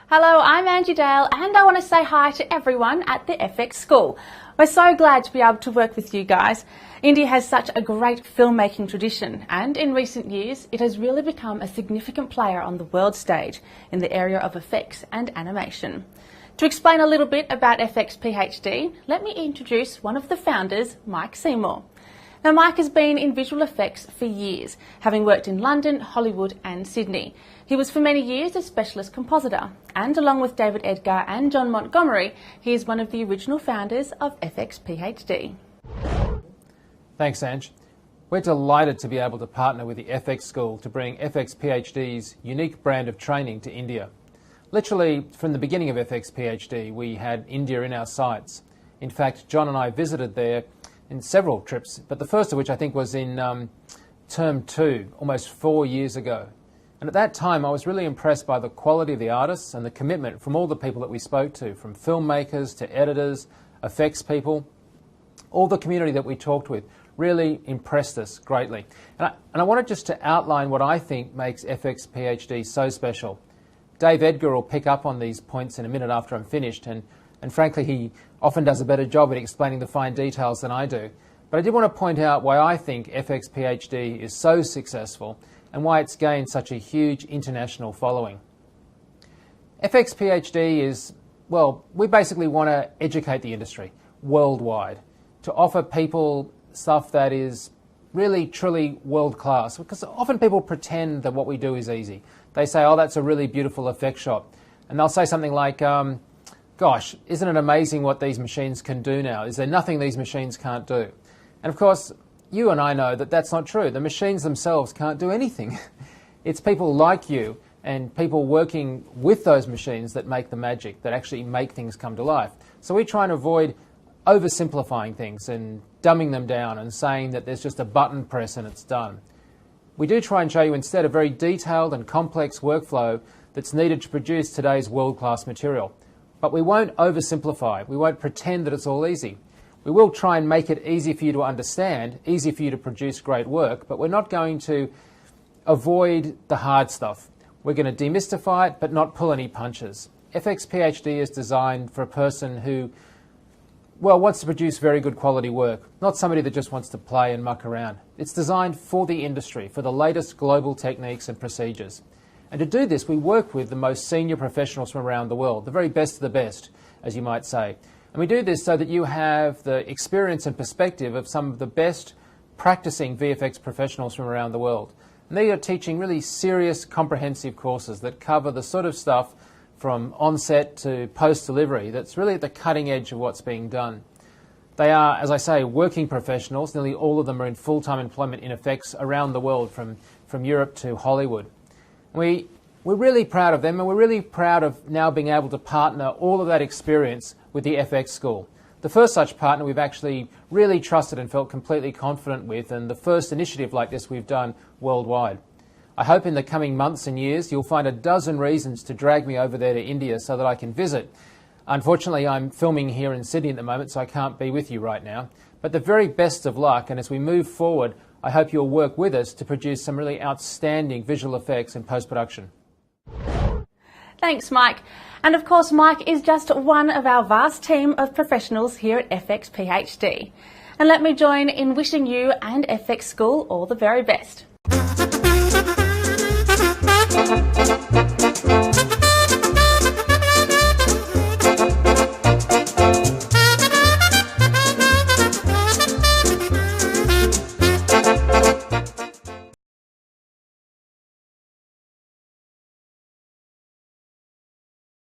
Hello, I'm Angie Dale and I want to say hi to everyone at the FX School. We're so glad to be able to work with you guys. India has such a great filmmaking tradition and in recent years it has really become a significant player on the world stage in the area of effects and animation. To explain a little bit about FX PhD, let me introduce one of the founders, Mike Seymour. Now, Mike has been in visual effects for years, having worked in London, Hollywood and Sydney. He was for many years a specialist compositor, and along with David Edgar and John Montgomery, he is one of the original founders of FX PhD. Thanks, Ange. We're delighted to be able to partner with the FX School to bring FX PhD's unique brand of training to India. Literally, from the beginning of FX PhD, we had India in our sights. In fact, John and I visited there in several trips, but the first of which I think was in term 2, almost 4 years ago. And at that time I was really impressed by the quality of the artists and the commitment from all the people that we spoke to, from filmmakers to editors, effects people. All the community that we talked with really impressed us greatly. And I wanted just to outline what I think makes FX PhD so special. Dave Edgar will pick up on these points in a minute after I'm finished, and frankly he often does a better job at explaining the fine details than I do. But I did want to point out why I think FX PhD is so successful and why it's gained such a huge international following. FX PhD is, well, we basically want to educate the industry worldwide, to offer people stuff that is really, truly world-class, because often people pretend that what we do is easy. They say, oh, that's a really beautiful effect shot. And they'll say something like, gosh, isn't it amazing what these machines can do now? Is there nothing these machines can't do? And of course, you and I know that that's not true. The machines themselves can't do anything. It's people like you and people working with those machines that make the magic, that actually make things come to life. So we try and avoid oversimplifying things and dumbing them down and saying that there's just a button press and it's done. We do try and show you instead a very detailed and complex workflow that's needed to produce today's world-class material. But we won't oversimplify. We won't pretend that it's all easy. We will try and make it easy for you to understand, easy for you to produce great work, but we're not going to avoid the hard stuff. We're going to demystify it, but not pull any punches. FX PhD is designed for a person who, well, wants to produce very good quality work, not somebody that just wants to play and muck around. It's designed for the industry, for the latest global techniques and procedures. And to do this, we work with the most senior professionals from around the world, the very best of the best, as you might say. And we do this so that you have the experience and perspective of some of the best practicing VFX professionals from around the world. And they are teaching really serious, comprehensive courses that cover the sort of stuff from onset to post-delivery that's really at the cutting edge of what's being done. They are, as I say, working professionals. Nearly all of them are in full-time employment in effects around the world, from Europe to Hollywood. We're really proud of them, and we're really proud of now being able to partner all of that experience with the FX School. The first such partner we've actually really trusted and felt completely confident with, and the first initiative like this we've done worldwide. I hope in the coming months and years you'll find a dozen reasons to drag me over there to India so that I can visit. Unfortunately, I'm filming here in Sydney at the moment, so I can't be with you right now. But the very best of luck, and as we move forward, I hope you'll work with us to produce some really outstanding visual effects and post-production. Thanks, Mike. And of course, Mike is just one of our vast team of professionals here at FX PhD. And let me join in wishing you and FX School all the very best.